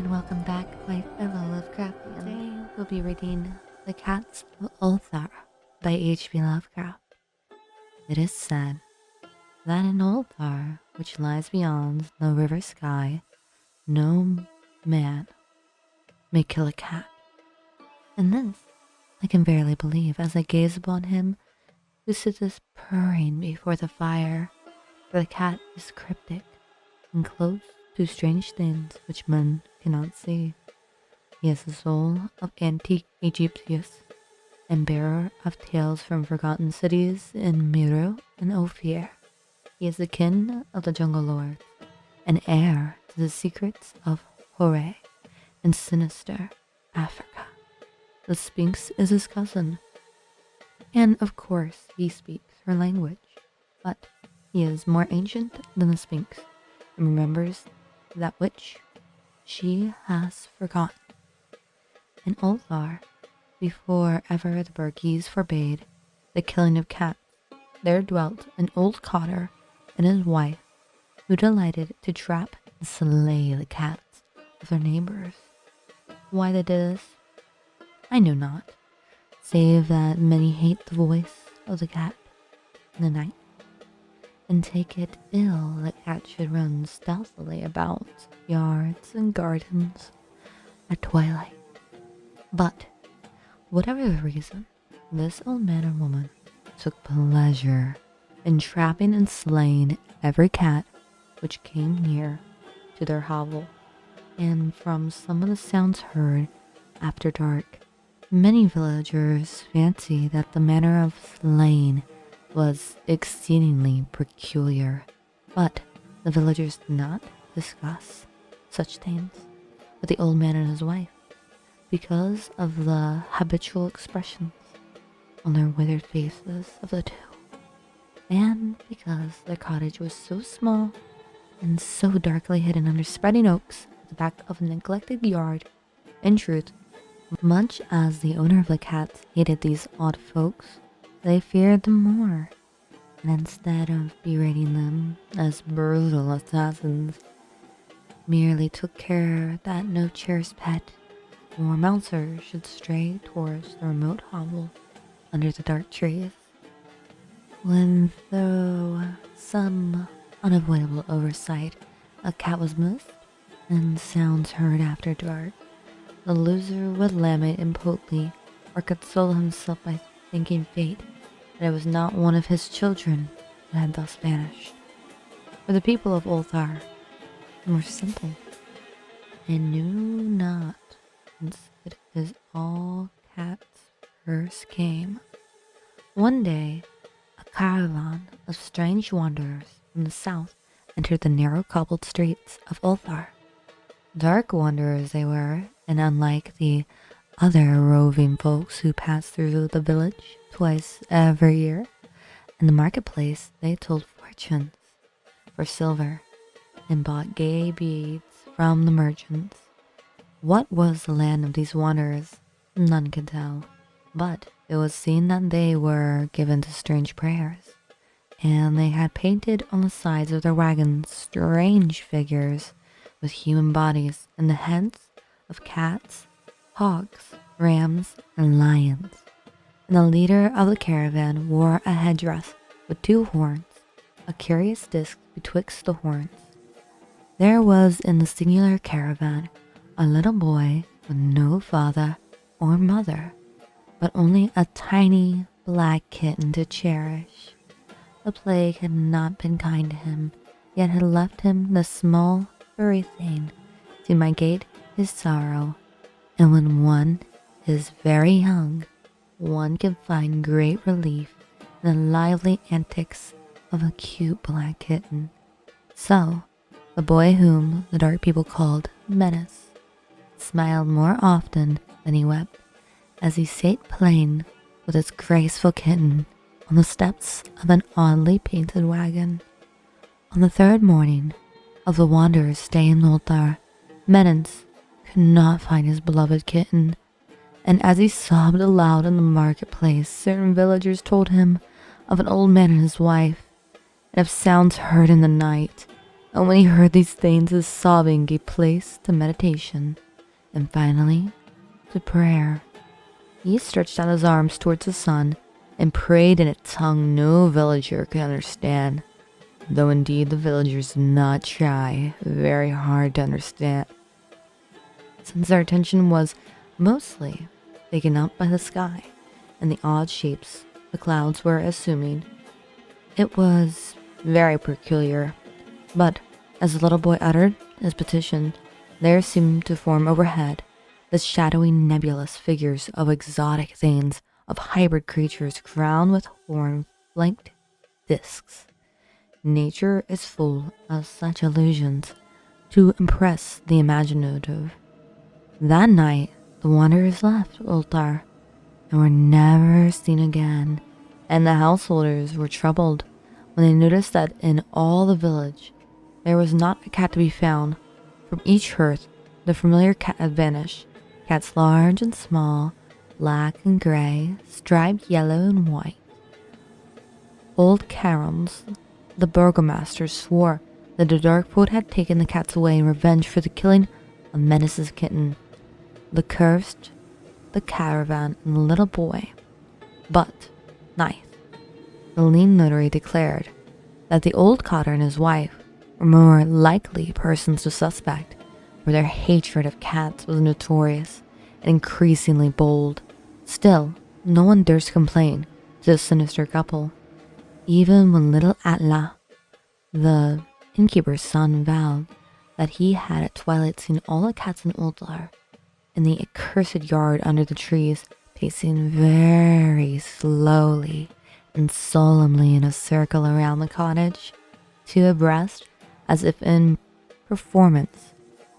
and welcome back, my fellow Lovecraftian. Today we'll be reading The Cats of Ulthar by H.P. Lovecraft. It is said that in Ulthar, which lies beyond the river sky, no man may kill a cat. And this I can barely believe as I gaze upon him who sits purring before the fire, for the cat is cryptic and close to strange things which men cannot see. He is the soul of antique Egyptius, and bearer of tales from forgotten cities in Meru and Ophir. He is the kin of the jungle lords, and heir to the secrets of Hore and sinister Africa. The Sphinx is his cousin, and of course he speaks her language, but he is more ancient than the Sphinx and remembers that which she has forgotten. In Ulthar, before ever the Burgese forbade the killing of cats, there dwelt an old cotter and his wife who delighted to trap and slay the cats of their neighbors. Why they did this, I know not, save that many hate the voice of the cat in the night, and take it ill that cats should run stealthily about yards and gardens at twilight. But, whatever the reason, this old man or woman took pleasure in trapping and slaying every cat which came near to their hovel, and from some of the sounds heard after dark, many villagers fancy that the manner of slaying was exceedingly peculiar, but the villagers did not discuss such things with the old man and his wife because of the habitual expressions on their withered faces of the two, and because their cottage was so small and so darkly hidden under spreading oaks at the back of a neglected yard. In truth, much as the owner of the cats hated these odd folks, they feared them more, and instead of berating them as brutal assassins, merely took care that no cherished pet or mouser should stray towards the remote hovel under the dark trees. When, through some unavoidable oversight, a cat was missed and sounds heard after dark, the loser would lament impotently or console himself by thanking fate that it was not one of his children that had thus vanished. For the people of Ulthar were simple and knew not whence it is all cats first came. One day, a caravan of strange wanderers from the south entered the narrow cobbled streets of Ulthar. Dark wanderers they were, and unlike the other roving folks who passed through the village twice every year, in the marketplace they told fortunes for silver and bought gay beads from the merchants. What was the land of these wanderers, none could tell, but it was seen that they were given to strange prayers, and they had painted on the sides of their wagons strange figures with human bodies and the heads of cats, hogs, rams, and lions. And the leader of the caravan wore a headdress with two horns, a curious disc betwixt the horns. There was in the singular caravan a little boy with no father or mother, but only a tiny black kitten to cherish. The plague had not been kind to him, yet had left him the small furry thing to mitigate his sorrow, and when one is very young, one can find great relief in the lively antics of a cute black kitten. So, the boy whom the dark people called Menace smiled more often than he wept as he sat playing with his graceful kitten on the steps of an oddly painted wagon. On the third morning of the wanderer's stay in Ulthar, Menace could not find his beloved kitten, and as he sobbed aloud in the marketplace, certain villagers told him of an old man and his wife, and of sounds heard in the night, And when he heard these things, his sobbing gave place to meditation, and finally to prayer. He stretched out his arms towards the sun and prayed in a tongue no villager could understand, though indeed the villagers did not try very hard to understand, since their attention was mostly taken up by the sky and the odd shapes the clouds were assuming. It was very peculiar, but as the little boy uttered his petition, there seemed to form overhead the shadowy nebulous figures of exotic things, of hybrid creatures crowned with horn-flanked discs. Nature is full of such illusions to impress the imaginative. That night, the wanderers left Ulthar and were never seen again, and the householders were troubled when they noticed that in all the village there was not a cat to be found. From each hearth, the familiar cat had vanished. Cats large and small, black and gray, striped yellow and white. Old Karams, the burgomaster, swore that the dark folk had taken the cats away in revenge for the killing of Menace's kitten, the cursed, the caravan, and the little boy. But, ninth, the lean notary declared that the old cotter and his wife were more likely persons to suspect, for their hatred of cats was notorious and increasingly bold. Still, no one durst complain to the sinister couple, even when little Atla, the innkeeper's son, vowed that he had at twilight seen all the cats in Ulthar in the accursed yard under the trees, pacing very slowly and solemnly in a circle around the cottage, two abreast, as if in performance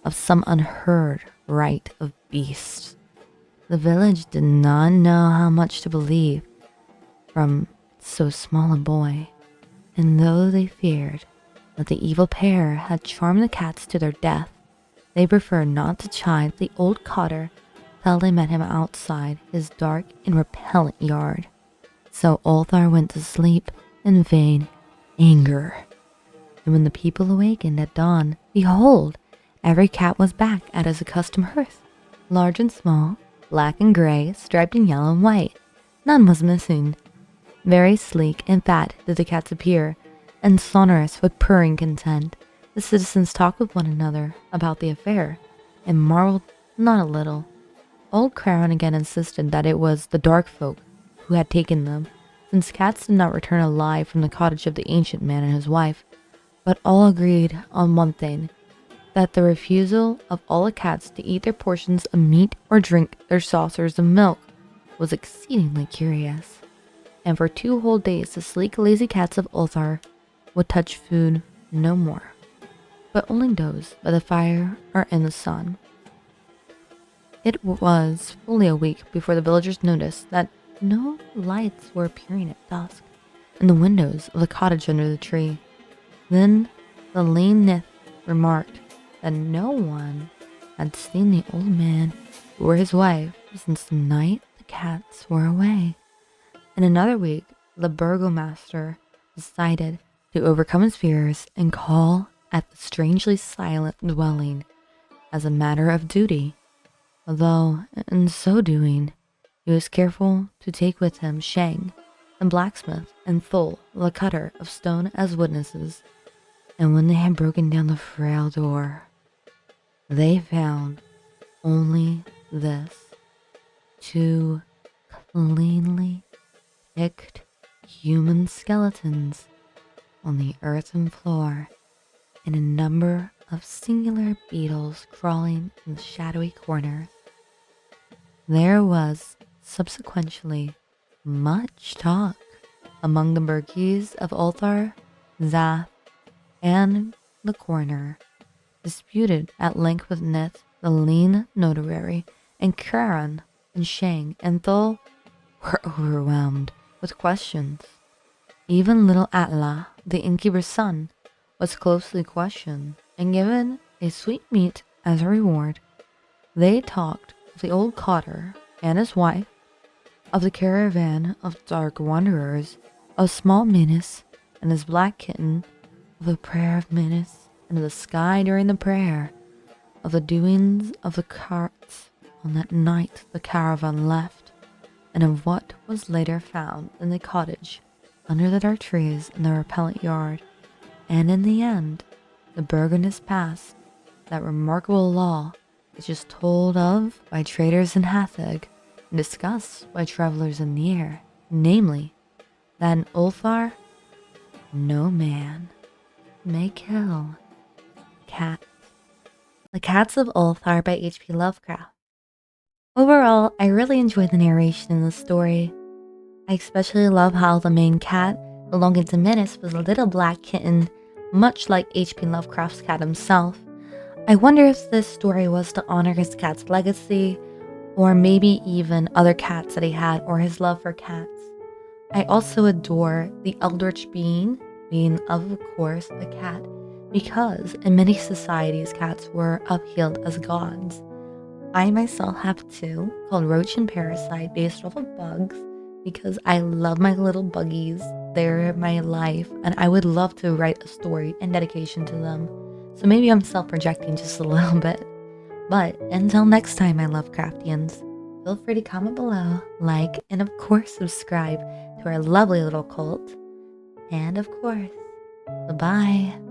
of some unheard rite of beasts. The village did not know how much to believe from so small a boy, and though they feared that the evil pair had charmed the cats to their death, they preferred not to chide the old cotter till they met him outside his dark and repellent yard. So Ulthar went to sleep in vain anger. And when the people awakened at dawn, behold, every cat was back at his accustomed hearth, large and small, black and gray, striped in yellow and white. None was missing. Very sleek and fat did the cats appear, and sonorous with purring content. The citizens talked with one another about the affair, and marveled not a little. Old Crown again insisted that it was the dark folk who had taken them, since cats did not return alive from the cottage of the ancient man and his wife. But all agreed on one thing, that the refusal of all the cats to eat their portions of meat or drink their saucers of milk was exceedingly curious. And for 2 whole days the sleek, lazy cats of Ulthar would touch food no more, but only doze by the fire or in the sun. It was fully a week before the villagers noticed that no lights were appearing at dusk in the windows of the cottage under the tree. Then the lean Nith remarked that no one had seen the old man or his wife since the night the cats were away. In another week, the burgomaster decided to overcome his fears and call at the strangely silent dwelling as a matter of duty, although in so doing, he was careful to take with him Shang, the blacksmith, and Thul, the cutter of stone, as witnesses. And when they had broken down the frail door, they found only this: 2 cleanly picked human skeletons on the earthen floor, and a number of singular beetles crawling in the shadowy corners. There was subsequently much talk among the burghers of Ulthar, Zath, and the coroner, disputed at length with Nith, the lean notary, and Karan and Shang and Thul were overwhelmed with questions. Even little Atla, the innkeeper's son, was closely questioned and given a sweetmeat as a reward. They talked of the old cotter and his wife, of the caravan of dark wanderers, of small Minas and his black kitten, of the prayer of Minas into the sky during the prayer of the doings of the carts on that night the caravan left, and of what was later found in the cottage under the dark trees in the repellent yard, and in the end, the Burgonist passed that remarkable law which is told of by traders in Hatheg and discussed by travelers in near, namely, that in Ulthar, no man may kill cat. The Cats of Ulthar by H.P. Lovecraft. Overall, I really enjoyed the narration in the story. I especially love how the main cat, belonging to Menace, was a little black kitten, much like H.P. Lovecraft's cat himself. I wonder if this story was to honor his cat's legacy, or maybe even other cats that he had, or his love for cats. I also adore the eldritch being of course a cat, because in many societies cats were upheld as gods. I myself have two, called Roach and Parasite, based off of bugs, because I love my little buggies. They're my life, and I would love to write a story in dedication to them. So maybe I'm self-projecting just a little bit. But until next time, my Lovecraftians, feel free to comment below, like, and of course subscribe to our lovely little cult. And of course, bye-bye.